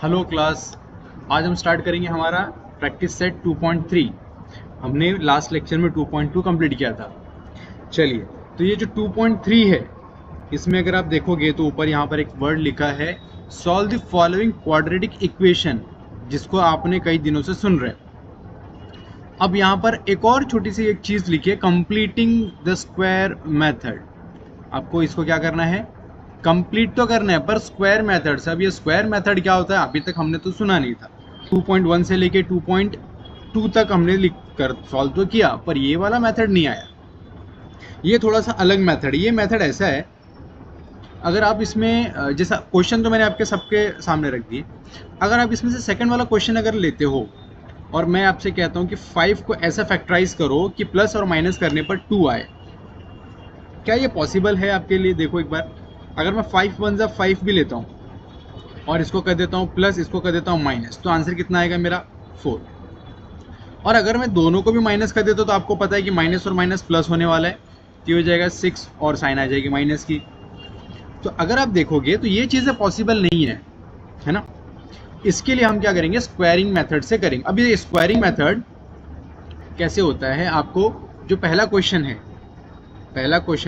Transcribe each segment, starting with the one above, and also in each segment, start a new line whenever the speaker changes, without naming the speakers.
Hello class. आज हम start करेंगे हमारा प्रैक्टिस सेट 2.3। हमने लास्ट लेक्चर में 2.2 कंप्लीट किया था। चलिए, तो ये जो 2.3 है, इसमें अगर आप देखोगे तो ऊपर यहाँ पर एक वर्ड लिखा है, solve the following quadratic equation, जिसको आपने कई दिनों से सुन रहे हैं। अब यहाँ पर एक और छोटी सी एक चीज़ लिखी है, कंप्लीटिंग द स्क्वायर मेथड। आपको इसको क्या करना है, कंप्लीट तो करना है, पर स्क्वायर मेथड से। अब ये स्क्वायर मेथड क्या होता है, अभी तक हमने तो सुना नहीं था। 2.1 से लेके 2.2 तक हमने लिख कर सॉल्व तो किया, पर ये वाला मेथड नहीं आया। ये थोड़ा सा अलग मेथड। ये मेथड ऐसा है, अगर आप इसमें जैसा क्वेश्चन तो मैंने आपके सबके सामने रख दिए, अगर आप इसमें से सेकंड वाला क्वेश्चन अगर लेते हो और मैं आपसे कहता हूँ कि 5 को ऐसा फैक्टराइज करो कि प्लस और माइनस करने पर 2 आए, क्या ये पॉसिबल है आपके लिए? देखो एक बार, अगर मैं 5 वन जा 5 भी लेता हूँ और इसको कर देता हूँ प्लस, इसको कर देता हूँ माइनस, तो आंसर कितना आएगा मेरा? 4। और अगर मैं दोनों को भी माइनस कर देता हूँ तो आपको पता है कि माइनस और माइनस प्लस होने वाला है, तो हो जाएगा 6 और साइन आ जाएगी माइनस की। तो अगर आप देखोगे तो ये चीज़ें पॉसिबल नहीं है ना। इसके लिए हम क्या करेंगे, स्क्वायरिंग मेथड से करेंगे। अब ये स्क्वायरिंग मेथड कैसे होता है, आपको जो पहला क्वेश्चन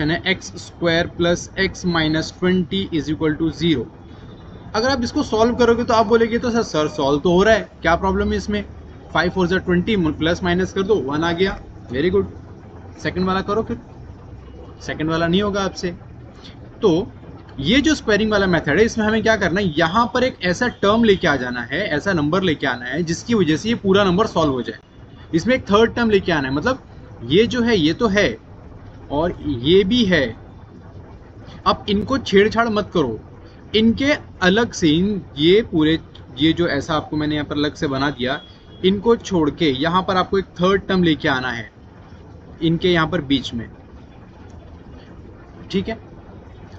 है x square plus x minus 20 is equal to 0। अगर आप इसको सॉल्व करोगे तो आप बोलेगे तो सर सॉल्व तो हो रहा है, क्या प्रॉब्लम है इसमें? 5 4 20, प्लस माइनस कर दो, 1 आ गया, वेरी गुड। सेकंड वाला करो, फिर सेकंड वाला नहीं होगा आपसे। तो ये जो स्क्वायरिंग वाला मेथड है, इसमें हमें क्या करना है, यहाँ पर एक ऐसा टर्म लेके आ जाना है, ऐसा नंबर लेके आना है जिसकी वजह से ये पूरा नंबर सॉल्व हो जाए। इसमें एक थर्ड टर्म लेके आना है, मतलब ये जो है ये तो है और ये भी है। अब इनको छेड़छाड़ मत करो, इनके अलग से ये पूरे, ये जो ऐसा आपको मैंने यहाँ पर अलग से बना दिया, इनको छोड़ के यहाँ पर आपको एक थर्ड टर्म लेके आना है इनके यहाँ पर बीच में, ठीक है।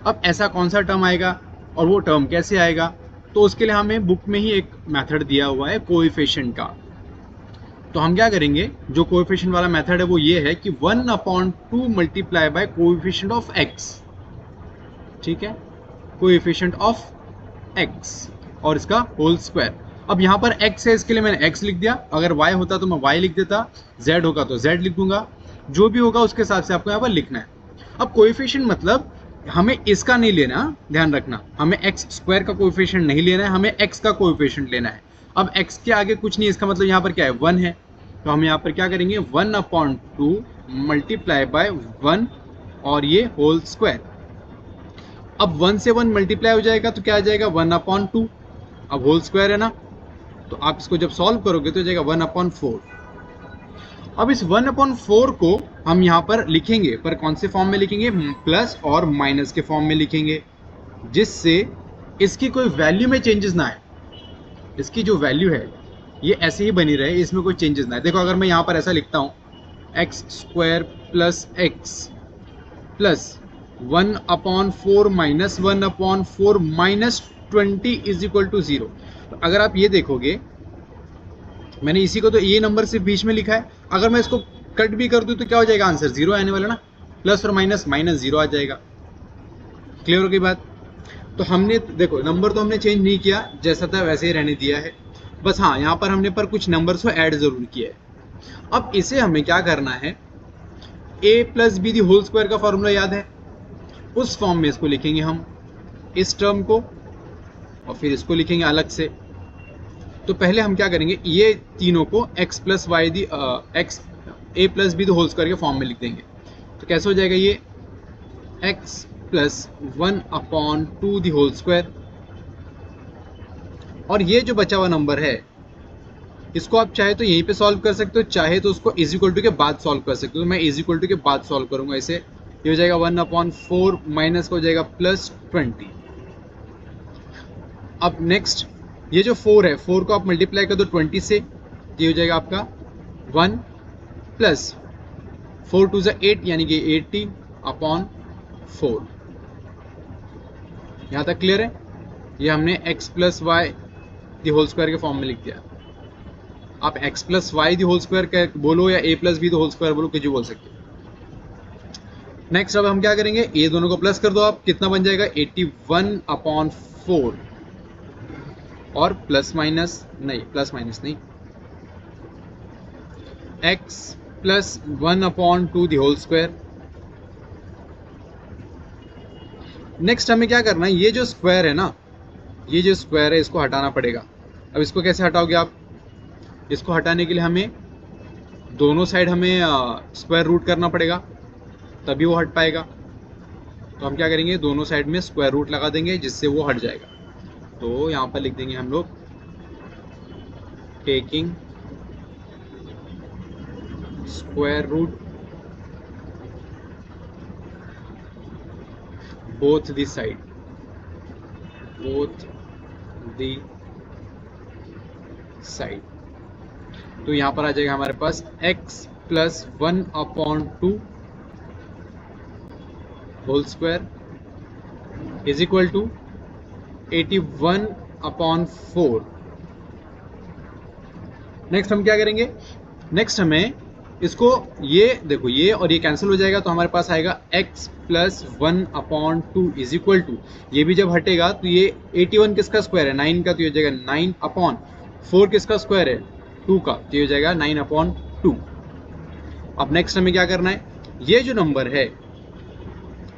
अब ऐसा कौन सा टर्म आएगा और वो टर्म कैसे आएगा, तो उसके लिए हमें बुक में ही एक मेथड दिया हुआ है कोएफिशिएंट का। तो हम क्या करेंगे, जो कोएफिशिएंट वाला मेथड है वो ये है कि 1/2 multiply by coefficient of x, ठीक है, कोएफिशिएंट ऑफ x और इसका होल स्क्वायर। अब यहाँ पर x है, इसके लिए मैंने x लिख दिया, अगर y होता तो मैं y लिख देता, z होगा तो z लिख दूंगा, जो भी होगा उसके हिसाब से आपको यहाँ पर लिखना है। अब कोएफिशिएंट मतलब हमें इसका नहीं लेना, ध्यान रखना, हमें एक्स स्क्वायर का कोएफिशिएंट नहीं लेना है, हमें x का कोएफिशिएंट लेना है। अब x के आगे कुछ नहीं, इसका मतलब यहाँ पर क्या है, 1 है, तो हम यहाँ पर क्या करेंगे, 1/2 मल्टीप्लाई बाय 1 और ये होल स्क्वायर। अब 1 से 1 मल्टीप्लाई हो जाएगा तो क्या आ जाएगा, 1/2। अब होल स्क्वायर है ना, तो आप इसको जब सॉल्व करोगे तो हो जाएगा 1/4। अब इस 1/4 को हम यहाँ पर लिखेंगे, पर कौन से फॉर्म में लिखेंगे, प्लस और माइनस के फॉर्म में लिखेंगे, जिससे इसकी कोई वैल्यू में चेंजेस ना आए। इसकी जो वैल्यू है ये ऐसे ही बनी रहे, इसमें कोई चेंजेस ना आए। देखो, अगर मैं यहाँ पर ऐसा लिखता हूँ, x square plus x plus 1/4 minus 1/4 minus 20 is equal to 0। तो अगर आप ये देखोगे, मैंने इसी को तो ये नंबर सिर्फ बीच में लिखा है, अगर मैं इसको कट भी कर दूं तो क्या हो जाएगा, आंसर 0 आने वाला ना, प्लस और माइनस माइनस 0 आ जाएगा। क्लियर हो गई बात? तो हमने देखो, नंबर तो हमने चेंज नहीं किया, जैसा था वैसे ही रहने दिया है, बस हाँ यहाँ पर हमने पर कुछ नंबर्स को ऐड जरूर किया है। अब इसे हमें क्या करना है, a plus b the whole square का फॉर्मूला याद है, उस फॉर्म में इसको लिखेंगे हम, इस टर्म को, और फिर इसको लिखेंगे अलग से। तो पहले हम क्या करेंगे, ये तीनों को x plus y the x a plus b the whole square के फॉर्म में लिख देंगे। तो कैसे हो जाएगा, ये x plus 1/2 the whole square, और ये जो बचा हुआ नंबर है इसको आप चाहे तो यहीं पे सॉल्व कर सकते हो, चाहे तो उसको इज इक्वल टू के बाद सॉल्व कर सकते हो। तो मैं इज इक्वल टू के बाद सॉल्व करूंगा इसे, ये हो जाएगा 1/4 माइनस हो जाएगा प्लस 20। अब नेक्स्ट, ये जो 4 है, 4 को आप मल्टीप्लाई कर दो 20 से, ये हो जाएगा आपका 1 प्लस 4 2 8 यानी कि 80/4। यहाँ तक क्लियर है? ये हमने x plus y the whole square के फॉर्म में लिख दिया। आप x plus y the whole square बोलो या a plus b the whole square बोलो, कुछ बोल सकते हो। नेक्स्ट अब हम क्या करेंगे, ये दोनों को प्लस कर दो, आप कितना बन जाएगा, 81/4। और प्लस माइनस नहीं, x plus 1/2 the whole square. Next हमें क्या करना है, ये जो स्क्वायर है ना, ये जो स्क्वायर है इसको हटाना पड़ेगा। अब इसको कैसे हटाओगे आप? इसको हटाने के लिए हमें दोनों साइड हमें स्क्वायर रूट करना पड़ेगा, तभी वो हट पाएगा। तो हम क्या करेंगे, दोनों साइड में स्क्वायर रूट लगा देंगे जिससे वो हट जाएगा। तो यहाँ पर लिख देंगे हम लोग taking square root both the side, तो यहाँ पर आ जाएगा हमारे पास x plus 1/2 whole square is equal to 81/4। Next हम क्या करेंगे, नेक्स्ट हमें इसको, ये देखो ये और ये कैंसिल हो जाएगा, तो हमारे पास आएगा x plus 1/2 is equal to, ये भी जब हटेगा तो ये 81 किसका स्क्वायर है, 9 का, तो ये हो जाएगा 9/4 किसका स्क्वायर है, 2 का, तो ये हो जाएगा 9/2। अब नेक्स्ट हमें क्या करना है, ये जो नंबर है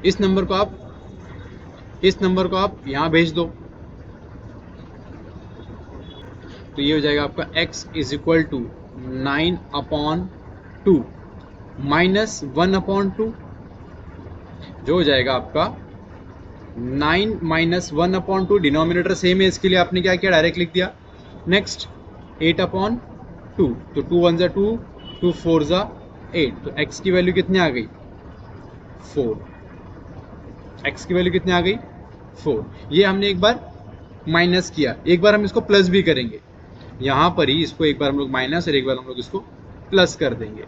इस नंबर को आप यहाँ भेज दो, तो ये हो जाएगा आपका x is equal to 9/2 minus 1/2, जो हो जाएगा आपका 9 माइनस 1/2, डिनोमिनेटर सेम है, इसके लिए आपने क्या किया, डायरेक्ट लिख दिया। नेक्स्ट 8/2, तो 2 1 जा 2, 2 4 जा 8, तो x की वैल्यू कितनी आ गई, 4। x की वैल्यू कितनी आ गई, 4। ये हमने एक बार माइनस किया, एक बार हम इसको प्लस भी करेंगे, यहाँ पर ही इसको एक बार हम लोग माइनस और एक बार हम लोग इसको प्लस कर देंगे।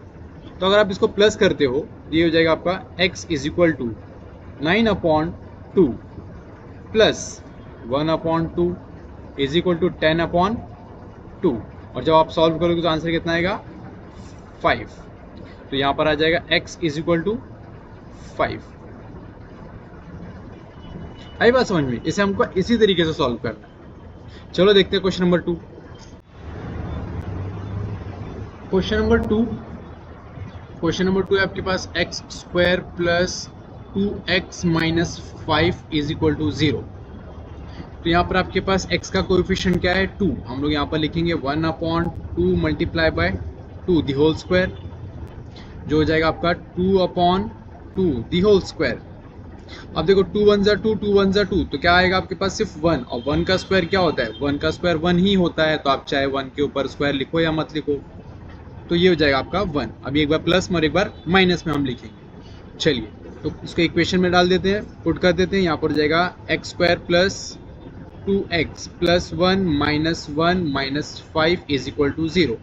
तो अगर आप इसको प्लस करते हो, ये हो जाएगा आपका x is equal to 9/2 plus 1/2 is equal to 10/2, और जब आप सॉल्व करोगे तो आंसर कितना आएगा, 5। तो यहाँ पर आ जाएगा x इज इक्वल टू 5। आई बात समझ में? इसे हमको इसी तरीके से सॉल्व करना है। चलो देखते हैं क्वेश्चन नंबर 2। क्वेश्चन नंबर 2 है आपके पास x square plus 2x minus 5 is equal to 0। तो यहाँ पर आपके पास x का कोएफिशिएंट क्या है, 2। हम लोग यहाँ पर लिखेंगे 1/2 multiply by 2 the whole square, जो हो जाएगा आपका 2/2 दी होल स्क्वायर। अब देखो 2 1 जा 2, 2 1 जा 2, तो क्या आएगा आपके पास, सिर्फ 1, और 1 का स्क्वायर क्या होता है, 1 का स्क्वायर 1 ही होता है, तो आप चाहे 1 के ऊपर स्क्वायर लिखो या मत लिखो, तो ये हो जाएगा आपका 1। अभी एक बार प्लस में और एक बार माइनस में हम लिखेंगे। चलिए तो इसको इक्वेशन में डाल देते हैं, पुट कर देते हैं। यहाँ पर हो जाएगा x square plus 2x plus 1 minus 1 minus 5 is equal to 0।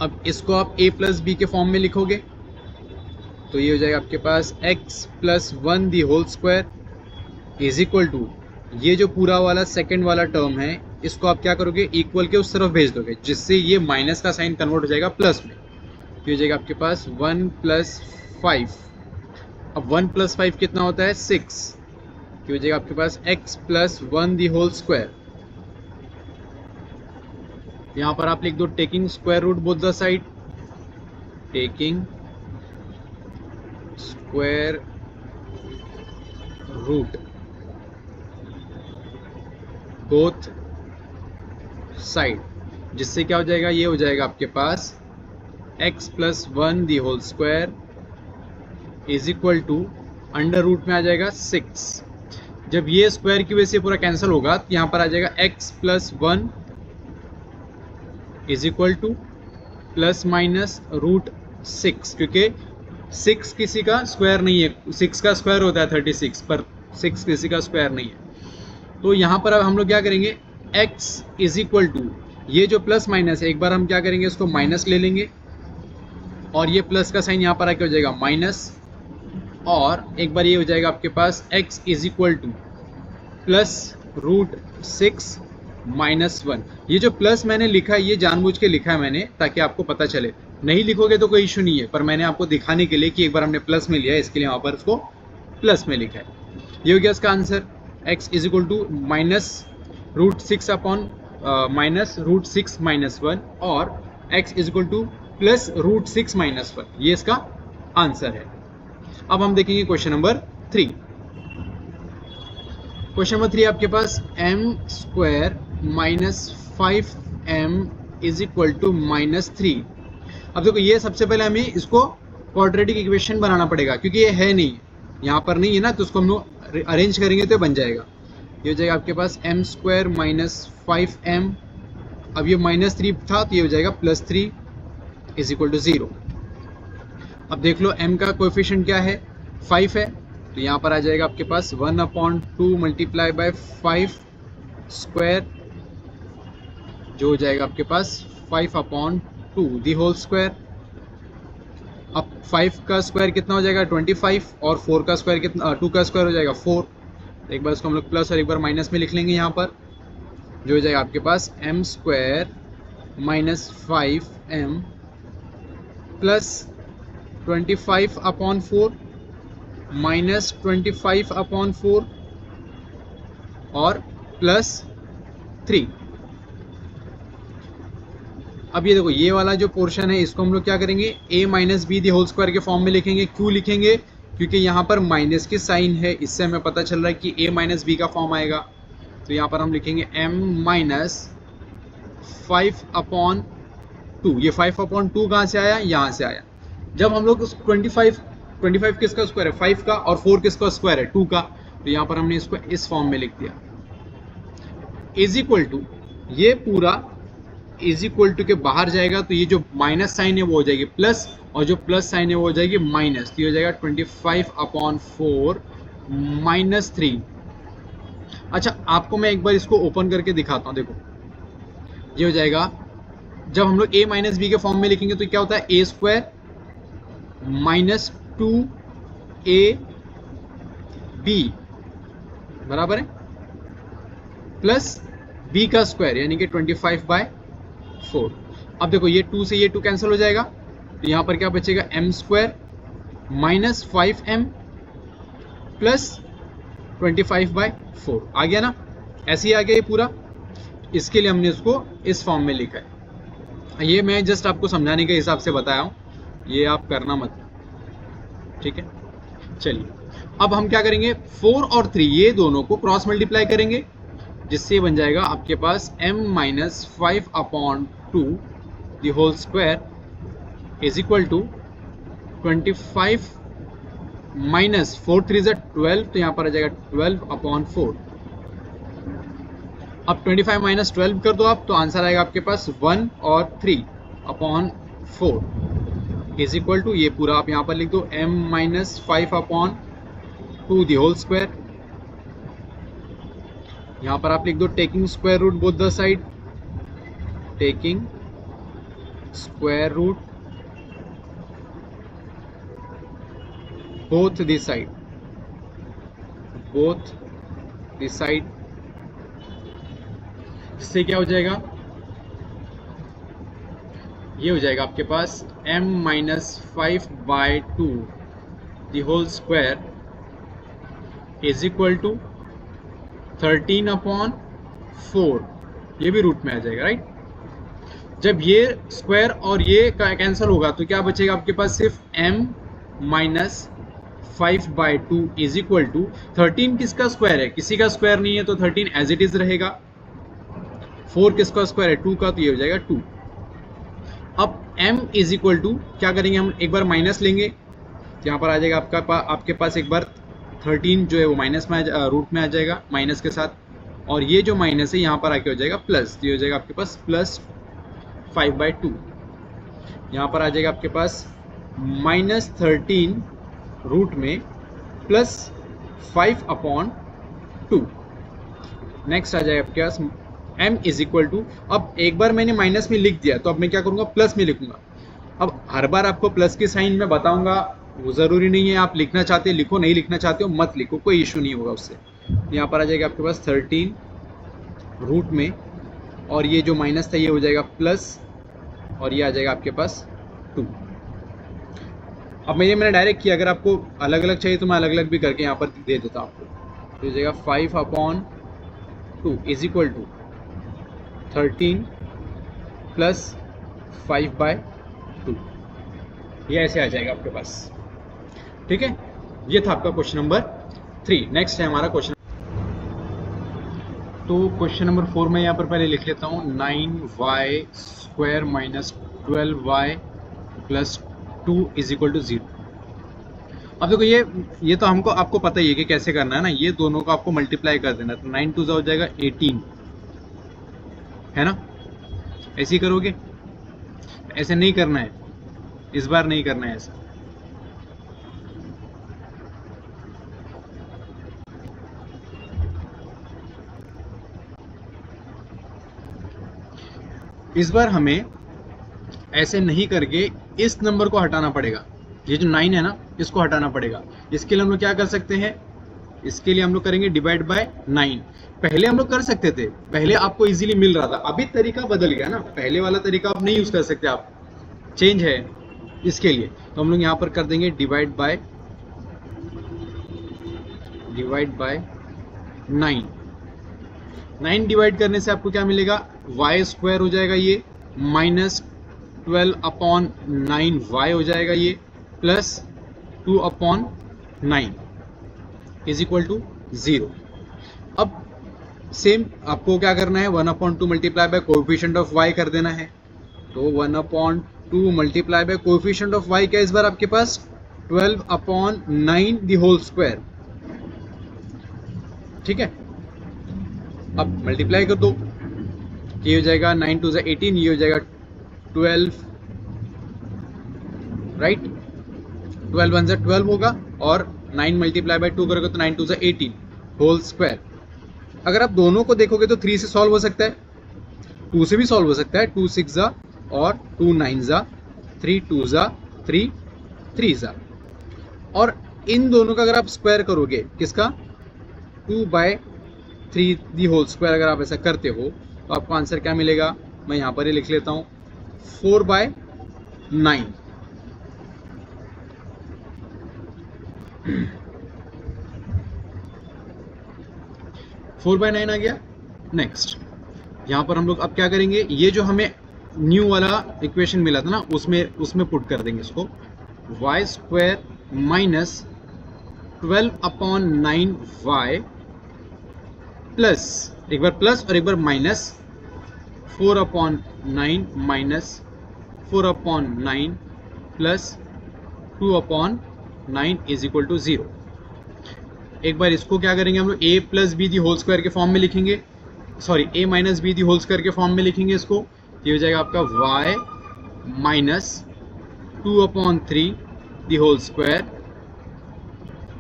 अब इसको आप a प्लस बी के फॉर्म में लिखोगे, तो ये हो जाएगा आपके पास x plus 1 the whole square is equal to, ये जो पूरा वाला सेकंड वाला टर्म है इसको आप क्या करोगे, इक्वल के उस तरफ भेज दोगे, जिससे ये माइनस का साइन कन्वर्ट हो जाएगा प्लस में, तो हो जाएगा आपके पास 1 प्लस 5। अब 1 प्लस 5 कितना होता है, 6, तो हो जाएगा आपके पास x plus 1 the whole square. यहाँ पर आप लिख दो taking square root both the side, taking square root both side, जिससे क्या हो जाएगा, ये हो जाएगा आपके पास x plus 1 the whole square is equal to under root में आ जाएगा 6। जब ये स्क्वायर की वजह से पूरा कैंसिल होगा तो यहाँ पर आ जाएगा x plus 1 is equal to plus minus root 6, क्योंकि 6 किसी का स्क्वायर नहीं है, 6 का स्क्वायर होता है 36, पर 6 किसी का स्क्वायर नहीं है। तो यहाँ पर अब हम लोग क्या करेंगे, x इज इक्वल टू, ये जो प्लस माइनस है एक बार हम क्या करेंगे, इसको माइनस ले लेंगे, और ये प्लस का साइन यहाँ पर आके हो जाएगा माइनस, और एक बार ये हो जाएगा आपके पास x is equal to plus root 6 minus 1। ये जो प्लस मैंने लिखा है ये जानबूझ के लिखा है मैंने, ताकि आपको पता चले, नहीं लिखोगे तो कोई इशू नहीं है, पर मैंने आपको दिखाने के लिए कि एक बार हमने प्लस में लिया है, इसके लिए वहाँ पर उसको प्लस में लिखा है। ये हो गया इसका answer, x is equal to minus root 6 upon minus root 6 minus 1 और x is equal to plus root 6 minus 1, ये इसका आंसर है। अब हम देखेंगे क्वेश्चन नंबर 3। क्वेश्चन नंबर 3 आपके पास m square minus 5m is equal to minus 3। अब देखो ये सबसे पहले हमें इसको क्वाड्रेटिक इक्वेशन बनाना पड़ेगा, क्योंकि ये है नहीं, यहाँ पर नहीं है ना, तो उसको हम लोग अरेंज करेंगे तो बन जाएगा। ये हो जाएगा आपके पास m स्क्वायर माइनस 5m, अब ये माइनस 3 था तो ये हो जाएगा प्लस 3 इज इक्वल टू 0। अब देख लो m का कोएफिशिएंट क्या है, 5 है, तो यहाँ पर आ जाएगा आपके पास 1/2 मल्टीप्लाई बाय 5 स्क्वायर, जो हो जाएगा आपके पास 5/2 दी होल स्क्वायर। अब 5 का स्क्वायर कितना हो जाएगा 25, और 4 का स्क्वायर कितना 2 का स्क्वायर हो जाएगा 4। एक बार इसको हम लोग प्लस और एक बार माइनस में लिख लेंगे यहाँ पर, जो हो जाएगा आपके पास m square minus 5m plus 25/4 minus 25/4 और प्लस 3। अब ये देखो ये वाला जो पोर्शन है इसको हम लोग क्या करेंगे, a minus b the whole square के फॉर्म में लिखेंगे। क्यों लिखेंगे, क्योंकि यहाँ पर माइनस की साइन है, इससे हमें पता चल रहा है कि a माइनस बी का फॉर्म आएगा। तो यहाँ पर हम लिखेंगे m माइनस 5/2। ये 5/2 कहाँ से आया, यहाँ से आया। जब हम लोग 25 किसका स्क्वायर है 5 का, और 4 किसका स्क्वायर है 2 का, तो यहाँ पर हमने इसको इस फॉर्म में लिख दिया। इज इक्वल टू ये पूरा इज इक्वल टू के बाहर जाएगा, तो ये जो माइनस साइन है वो हो जाएगी प्लस, और जो प्लस साइन है वो हो जाएगी माइनस, तो ये हो जाएगा 25/4 माइनस 3। अच्छा आपको मैं एक बार इसको ओपन करके दिखाता हूँ। देखो ये हो जाएगा, जब हम लोग a माइनस बी के फॉर्म में लिखेंगे तो क्या होता है a स्क्वायर माइनस 2ab बराबर है प्लस b का स्क्वायर यानी कि 25/4। अब देखो ये 2 से ये 2 कैंसिल हो जाएगा, तो यहाँ पर क्या बचेगा m square minus 5m plus 25/4 आ गया ना, ऐसे ही आ गया ये पूरा। इसके लिए हमने इसको इस फॉर्म में लिखा है। ये मैं जस्ट आपको समझाने के हिसाब से बताया हूँ, ये आप करना मत, ठीक है। चलिए अब हम क्या करेंगे, 4 और 3 ये दोनों को क्रॉस मल्टीप्लाई करेंगे, जिससे बन जाएगा आपके पास m minus 5/2 the whole square is equal to 25 minus 4 3 ज़ा 12, तो यहाँ पर आ जाएगा 12/4। अब 25 माइनस 12 कर दो आप, तो आंसर आएगा आपके पास 1 और 3/4 इज इक्वल टू ये पूरा आप यहाँ पर लिख दो m minus 5/2 the whole square. यहाँ पर आप लिख दो taking square root both the side, taking square root both the side, both the side, जिससे क्या हो जाएगा, ये हो जाएगा आपके पास m minus 5/2 the whole square is equal to 13/4, ये भी रूट में आ जाएगा राइट। जब ये स्क्वायर और ये कैंसिल होगा तो क्या बचेगा आपके पास, सिर्फ m minus 5/2 is equal to 13 किसका स्क्वायर है, किसी का स्क्वायर नहीं है, तो 13 एज इट इज रहेगा। 4 किसका स्क्वायर है 2 का, तो ये हो जाएगा 2। अब m इज इक्वल टू क्या करेंगे, हम एक बार माइनस लेंगे, तो यहाँ पर आ जाएगा आपके पास एक बार 13 जो है वो माइनस में रूट में आ जाएगा माइनस के साथ, और ये जो माइनस है यहाँ पर आके हो जाएगा प्लस, तो ये हो जाएगा आपके पास प्लस 5/2। यहाँ पर आ जाएगा आपके पास माइनस 13 रूट में प्लस 5/2। नेक्स्ट आ जाएगा आपके पास m इज इक्वल टू, अब एक बार मैंने माइनस में लिख दिया तो अब मैं क्या करूँगा प्लस में लिखूंगा। अब हर बार आपको प्लस की साइन में बताऊंगा, वो ज़रूरी नहीं है, आप लिखना चाहते लिखो, नहीं लिखना चाहते हो मत लिखो, कोई इशू नहीं होगा उससे। यहाँ पर आ जाएगा आपके पास 13 रूट में, और ये जो माइनस था ये हो जाएगा प्लस, और ये आ जाएगा आपके पास 2। अब मैंने डायरेक्ट किया, अगर आपको अलग अलग चाहिए तो मैं अलग अलग भी करके यहाँ पर दे देता हूँ आपको। तो हो जाएगा 5/2 2 इज इक्वल टू 13 प्लस 5/2, ये ऐसे आ जाएगा आपके पास। ठीक है, ये था आपका क्वेश्चन नंबर 3। नेक्स्ट है हमारा क्वेश्चन, तो क्वेश्चन नंबर 4 में यहाँ पर पहले लिख लेता हूँ 9y² minus 12y plus 2 is equal to 0। अब देखो ये तो हमको आपको पता ही है कि कैसे करना है ना, ये दोनों को आपको मल्टीप्लाई कर देना, तो 9 2 हो जाएगा 18, है ना। ऐसे ही करोगे, ऐसे नहीं करना है, इस बार नहीं करना है ऐसा। इस बार हमें ऐसे नहीं करके इस नंबर को हटाना पड़ेगा, ये जो 9 है ना इसको हटाना पड़ेगा। इसके लिए हम लोग क्या कर सकते हैं, इसके लिए हम लोग करेंगे डिवाइड बाय 9। पहले हम लोग कर सकते थे, पहले आपको इजीली मिल रहा था, अभी तरीका बदल गया ना, पहले वाला तरीका आप नहीं यूज कर सकते, आप चेंज है इसके लिए। तो हम लोग यहाँ पर कर देंगे डिवाइड बाय 9। 9 डिवाइड करने से आपको क्या मिलेगा, y² हो जाएगा ये, माइनस 12/9y हो जाएगा ये, प्लस 2/9 इज इक्वल टू 0। अब सेम आपको क्या करना है, 1/2 multiply by coefficient of y कर देना है। तो 1/2 multiply by coefficient of y क्या इस बार आपके पास 12/9 द होल स्क्वायर। ठीक है, अब मल्टीप्लाई कर दो, ये हो जाएगा 9 2 18, ये हो जाएगा 12, राइट, 12 1 12 होगा, और 9 मल्टीप्लाई बाय 2 करोगे तो 9 2 18 होल स्क्वायर। अगर आप दोनों को देखोगे तो 3 से सॉल्व हो सकता है, 2 से भी सॉल्व हो सकता है, 2 6 जा और 2 9 जा, 3 2 जा 3 3 जा। और इन दोनों का अगर आप स्क्वायर करोगे, किसका 2/3 दी होल स्क्वायर, अगर आप ऐसा करते हो तो आपको आंसर क्या मिलेगा, मैं यहाँ पर ही लिख लेता हूँ 4/9। फोर बाय 9 आ गया। नेक्स्ट यहाँ पर हम लोग अब क्या करेंगे, ये जो हमें न्यू वाला इक्वेशन मिला था ना, उसमें पुट कर देंगे इसको, y² माइनस 12/9y प्लस, एक बार प्लस और एक बार minus 4/9 minus 4/9 plus 2/9 is equal to 0। एक बार इसको क्या करेंगे हम लोग, a plus b the whole square के फॉर्म में लिखेंगे, sorry a minus b the whole square के फॉर्म में लिखेंगे इसको। ये हो जाएगा आपका y minus 2/3 the whole square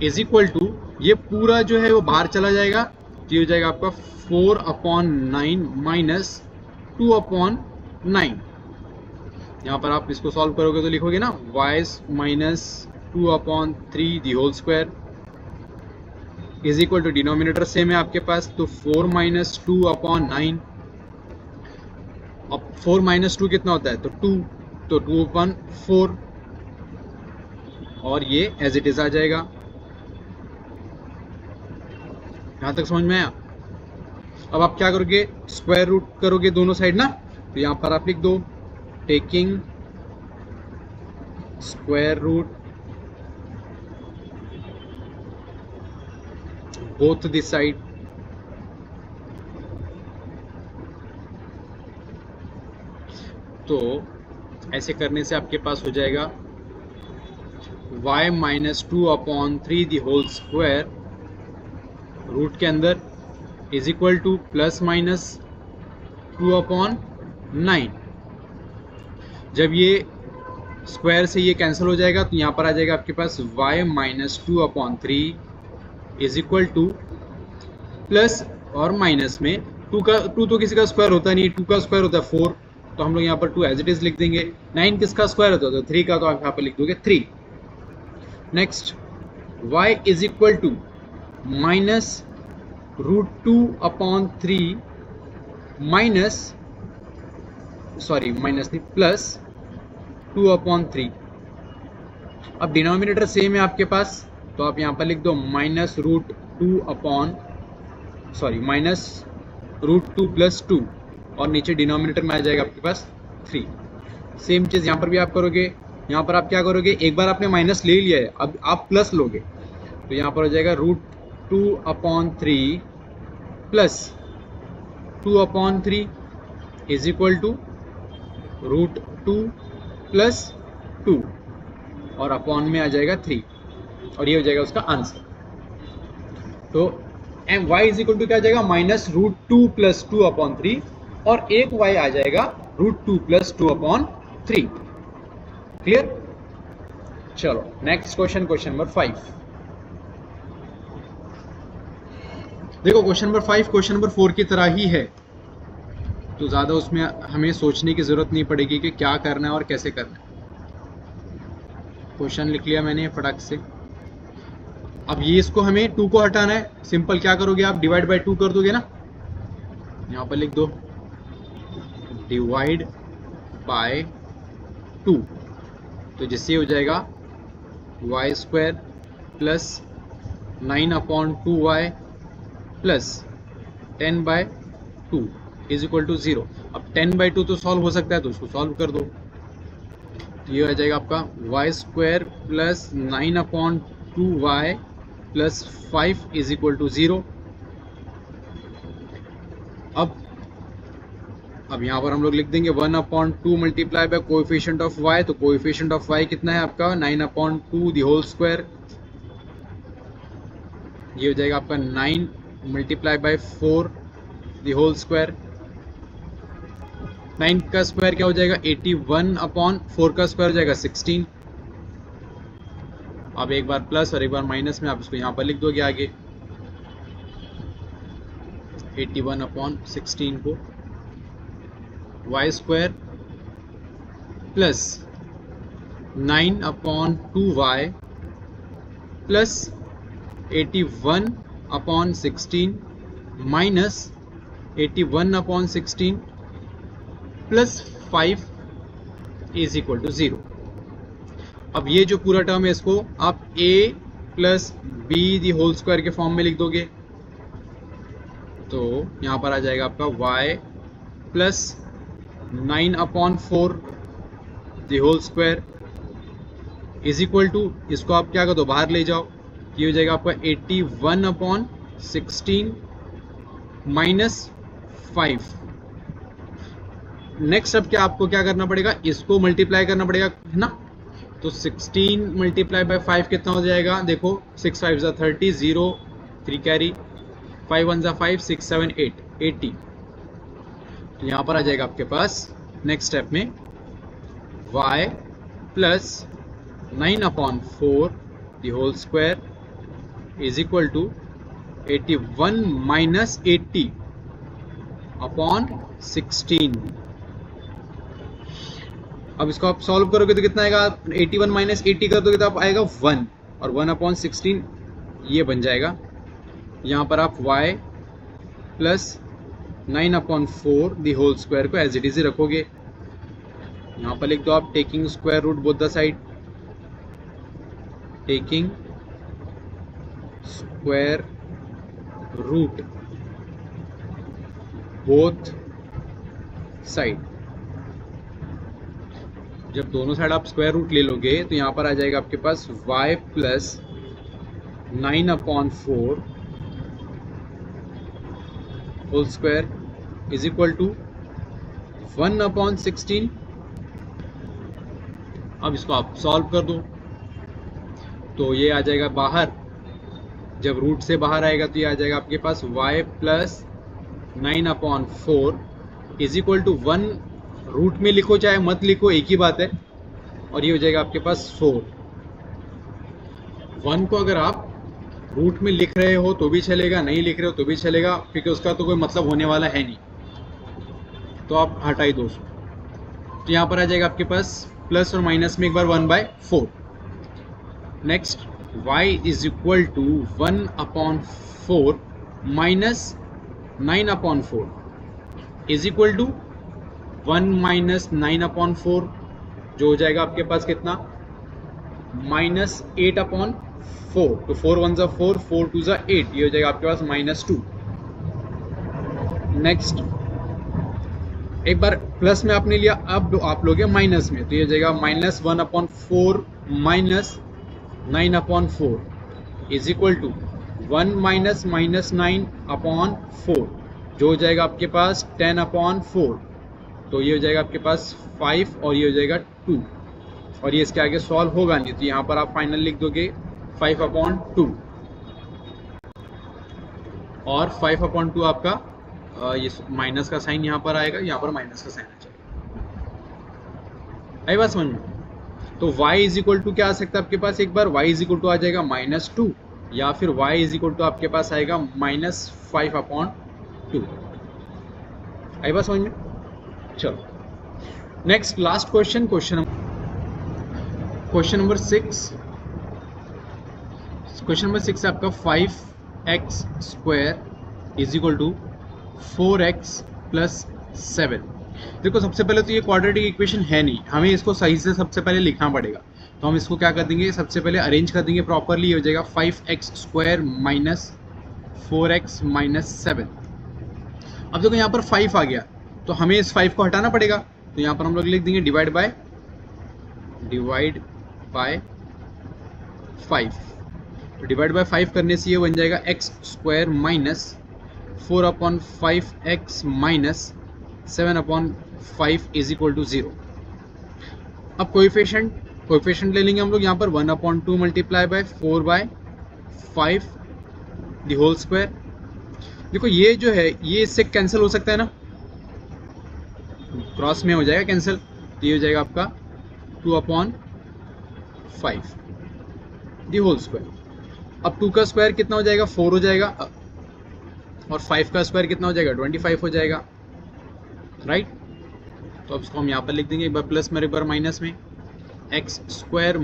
is equal to, ये पूरा जो है वो बाहर चला जाएगा, ये हो जाएगा आपका 4/9 माइनस 2/9। यहाँ पर आप इसको सॉल्व करोगे तो लिखोगे ना y minus 2/3 the whole square is equal to, denominator same है आपके पास, तो 4 माइनस 2/9। अब 4 माइनस 2 कितना होता है, तो 2, तो 2/4, और ये एज इट इज आ जाएगा। यहाँ तक समझ में आया। अब आप क्या करोगे, स्क्वायर रूट करोगे दोनों साइड ना, तो यहाँ पर आप लिख दो taking square root both this side, तो ऐसे करने से आपके पास हो जाएगा y minus 2/3 the whole square root के अंदर is equal to plus minus 2/9। जब ये स्क्वायर से ये कैंसिल हो जाएगा तो यहाँ पर आ जाएगा आपके पास y minus 2/3 is equal to plus और माइनस में 2 तो किसी का स्क्वायर होता नहीं, 2 का स्क्वायर होता है 4, तो हम लोग यहाँ पर 2 एज इट इज लिख देंगे। 9 किसका स्क्वायर होता है, तो 3 का, तो आप यहाँ पर लिख दोगे 3। Next y is equal to minus √2/3 minus, sorry minus नहीं, प्लस 2/3। अब डिनोमिनेटर सेम है आपके पास, तो आप यहाँ पर लिख दो minus √2 upon, sorry minus √2 plus 2 और नीचे डिनोमिनेटर में आ जाएगा आपके पास 3। सेम चीज़ यहाँ पर भी आप करोगे। यहाँ पर आप क्या करोगे, एक बार आपने माइनस ले लिया है, अब आप प्लस लोगे तो यहाँ पर हो जाएगा √2/3 plus 2/3 is equal to √2 plus 2 और अपॉन में आ जाएगा 3 और ये हो जाएगा उसका आंसर। तो y इज इक्वल टू क्या आ जाएगा, -√2 प्लस 2/3 और एक y आ जाएगा √2 प्लस 2/3। क्लियर? चलो नेक्स्ट क्वेश्चन, क्वेश्चन नंबर 5। देखो क्वेश्चन नंबर 5 क्वेश्चन नंबर 4 की तरह ही है, तो ज़्यादा उसमें हमें सोचने की ज़रूरत नहीं पड़ेगी कि क्या करना है और कैसे करना है। क्वेश्चन लिख लिया मैंने फटाक से। अब ये इसको हमें 2 को हटाना है। सिंपल क्या करोगे आप, डिवाइड बाय 2 कर दोगे ना, यहाँ पर लिख दो डिवाइड बाय 2, तो जिससे हो जाएगा y² plus 9/2y plus 10/2 is equal to 0। अब 10/2 तो सॉल्व हो सकता है, तो उसको सॉल्व कर दो। तो ये आ जाएगा आपका y² plus 9/2y plus 5 is equal to 0। अब यहाँ पर हम लोग लिख देंगे 1/2 multiply by coefficient of y, तो कोएफिशिएंट ऑफ y कितना है आपका 9/2 द होल स्क्वायर, ये हो जाएगा आपका 9 multiply by 4 the whole square. 9 का स्क्वायर क्या हो जाएगा 81/4 का स्क्वायर हो जाएगा 16। अब एक बार प्लस और एक बार माइनस में आप इसको यहाँ पर लिख दोगे आगे 81/16 को y² plus 9/2y plus 81/16 minus 81/16 plus 5 is equal to 0। अब ये जो पूरा टर्म है इसको आप a plus b the whole square के फॉर्म में लिख दोगे, तो यहाँ पर आ जाएगा आपका y plus 9/4 the whole square is equal to, इसको आप क्या कर दो बाहर ले जाओ, ये हो जाएगा आपका 81/16 माइनस 5। नेक्स्ट अब क्या आपको क्या करना पड़ेगा, इसको मल्टीप्लाई करना पड़ेगा है ना, तो 16 मल्टीप्लाई बाय 5 कितना हो जाएगा, देखो 6 5 ज़ा 30, 0 3 कैरी, 5 1 ज़ा 5 6 7 8 80। तो यहाँ पर आ जाएगा आपके पास नेक्स्ट स्टेप में y plus 9/4 the whole square is equal to 81 minus 80/16। अब इसको आप सॉल्व करोगे तो कितना आएगा, 81 माइनस 80 कर दोगे तो आप आएगा 1 और 1/16 ये बन जाएगा। यहाँ पर आप y plus 9/4 the whole square को एज इट इज रखोगे, यहाँ पर लिख दो आप taking square root both the side, taking square root both side. जब दोनों साइड आप स्क्वायर रूट ले लोगे तो यहाँ पर आ जाएगा आपके पास y plus 9/4 whole square is equal to 1/16। अब इसको आप सॉल्व कर दो, तो ये आ जाएगा बाहर, जब रूट से बाहर आएगा तो ये आ जाएगा आपके पास y plus 9/4 is equal to 1, root में लिखो चाहे मत लिखो एक ही बात है, और ये हो जाएगा आपके पास 4। 1 को अगर आप रूट में लिख रहे हो तो भी चलेगा, नहीं लिख रहे हो तो भी चलेगा, क्योंकि उसका तो कोई मतलब होने वाला है नहीं, तो आप हटाई दो उसको। तो यहाँ पर आ जाएगा आपके पास प्लस और माइनस में एक बार 1/4। Next y is equal to 1/4 minus 9/4 is equal to 1 minus 9/4, जो हो जाएगा आपके पास कितना माइनस 8/4। तो 4 1 ज़ा 4, 4 2 ज़ा 8, ये हो जाएगा आपके पास -2। नेक्स्ट एक बार प्लस में आपने लिया, अब आप लोगे माइनस में, तो ये हो जाएगा -1/4 -9/4 इज इक्वल टू 1 माइनस -9/4, जो हो जाएगा आपके पास 10/4। तो ये हो जाएगा आपके पास 5 और ये हो जाएगा 2, और ये इसके आगे सॉल्व होगा नहीं, तो यहाँ पर आप फाइनल लिख दोगे 5/2, और 5/2 आपका ये माइनस का साइन यहाँ पर आएगा, यहाँ पर माइनस का साइन आ जाएगा। आई बात समझ में? तो y इज इक्वल टू क्या आ सकता है आपके पास, एक बार y इज इक्वल टू आ जाएगा -2, या फिर y इज इक्वल टू आपके पास आएगा -5/2। आई बात समझ में? चलो next last question, question number 6। Question number 6 है आपका 5x² is equal to 4x + 7। देखो सबसे पहले तो ये क्वाड्रेटिक इक्वेशन है नहीं, हमें इसको सही से सबसे पहले लिखना पड़ेगा। तो हम इसको क्या कर देंगे, सबसे पहले अरेंज कर देंगे प्रॉपरली। हो जाएगा 5x² - 4x - 7। अब देखो यहाँ पर 5 आ गया, तो हमें इस 5 को हटाना पड़ेगा, तो यहाँ पर हम लोग लिख देंगे डिवाइड बाय 5। तो डिवाइड बाय 5 करने से ये बन जाएगा x² - 4/5x - 7/5 is equal to 0। अब कोएफिशिएंट ले लेंगे हम लोग, यहाँ पर 1/2 multiply by 4/5 the whole square. देखो ये जो है ये इससे कैंसिल हो सकता है ना, क्रॉस में हो जाएगा कैंसिल, तो ये हो जाएगा आपका 2/5 द होल स्क्वायर। अब 2 का स्क्वायर कितना हो जाएगा, 4 हो जाएगा, और 5 का स्क्वायर कितना हो जाएगा, 25 हो जाएगा, राइट। तो अब इसको हम यहाँ पर लिख देंगे, एक बार प्लस में एक बार माइनस में, x² -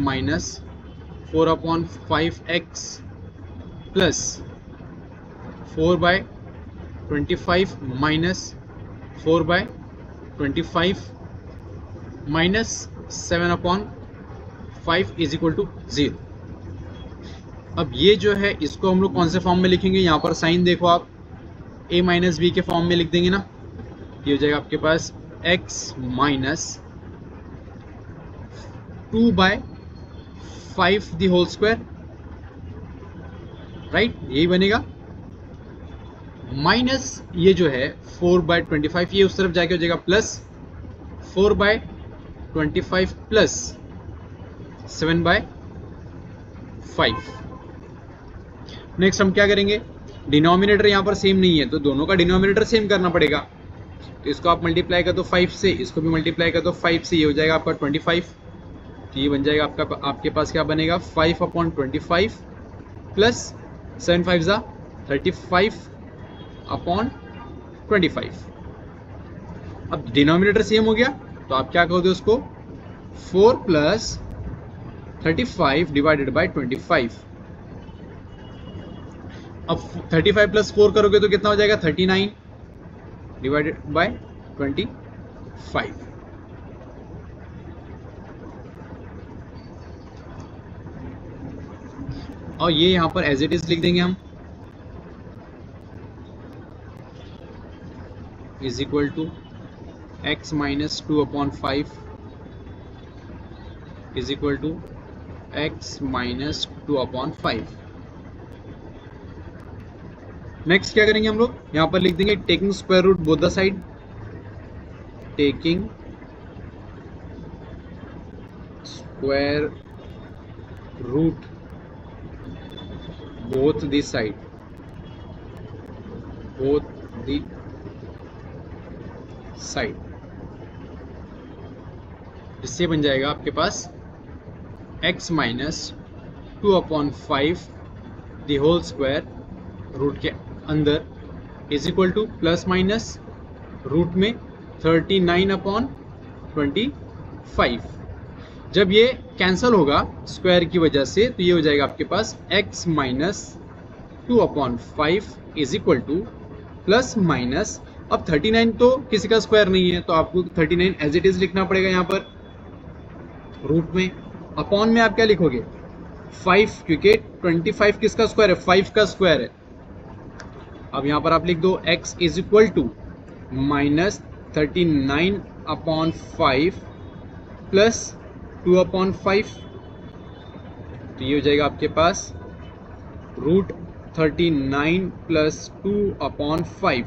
4/5x plus 4/25 minus 4/25 minus 7/5 is equal to 0। अब ये जो है इसको हम लोग कौन से फॉर्म में लिखेंगे, यहाँ पर साइन देखो आप, a - b के फॉर्म में लिख देंगे ना। ये हो जाएगा आपके पास x - 2/5 the whole square, right, यही बनेगा। माइनस ये जो है 4/25, ये उस तरफ जाके हो जाएगा प्लस 4/25 प्लस 7/5। नेक्स्ट हम क्या करेंगे, डिनोमिनेटर यहाँ पर सेम नहीं है, तो दोनों का डिनोमिनेटर सेम करना पड़ेगा। तो इसको आप मल्टीप्लाई कर दो 5 से, इसको भी मल्टीप्लाई कर दो 5 से, ये हो जाएगा आपका 25। तो ये बन जाएगा आपके पास क्या बनेगा, 5/25 प्लस 7/5 35/25। अब डिनोमिनेटर सेम हो गया, तो आप क्या करोगे उसको 4 + 35 डिवाइडेड बाय 25। अब 35 + 4 करोगे तो कितना हो जाएगा, 39 डिवाइडेड बाय 25। और ये यहाँ पर एज इट इज लिख देंगे हम, is equal to x - 2/5 is equal to x - 2/5। Next क्या करेंगे हम लोग, यहाँ पर लिख देंगे taking square root both the side, taking square root both the side, इससे बन जाएगा आपके पास x - 2/5 the whole square root के अंदर is equal to plus minus root में 39/25। जब ये कैंसल होगा स्क्वायर की वजह से, तो ये हो जाएगा आपके पास x - 2/5 is equal to plus minus, अब 39 तो किसी का स्क्वायर नहीं है, तो आपको 39 एज इट इज लिखना पड़ेगा यहाँ पर रूट में। अपॉन में आप क्या लिखोगे 5, क्योंकि 25 किसका स्क्वायर है, 5 का स्क्वायर है। अब यहाँ पर आप लिख दो x is equal to minus 39/5 plus 2/5, तो ये हो जाएगा आपके पास √39 प्लस 2/5।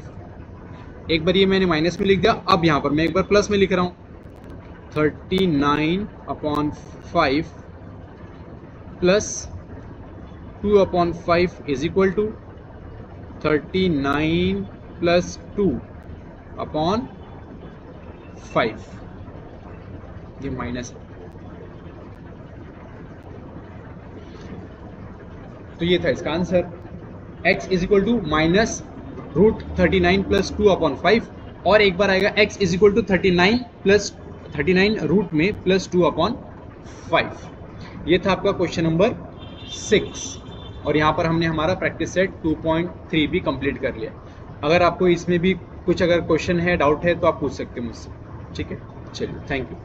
एक बार ये मैंने माइनस में लिख दिया, अब यहाँ पर मैं एक बार प्लस में लिख रहा हूँ 39/5 plus 2/5 is equal to 39 plus 2/5, ये माइनस है। तो ये था इसका answer, x is equal to minus √39 plus 2/5, और एक बार आएगा x is equal to 39 plus 39 root में प्लस 2/5। ये था आपका क्वेश्चन नंबर 6, और यहाँ पर हमने हमारा प्रैक्टिस सेट 2.3 भी कंप्लीट कर लिया। अगर आपको इसमें भी कुछ अगर क्वेश्चन है, डाउट है, तो आप पूछ सकते हैं मुझसे। ठीक है, चलिए, थैंक यू।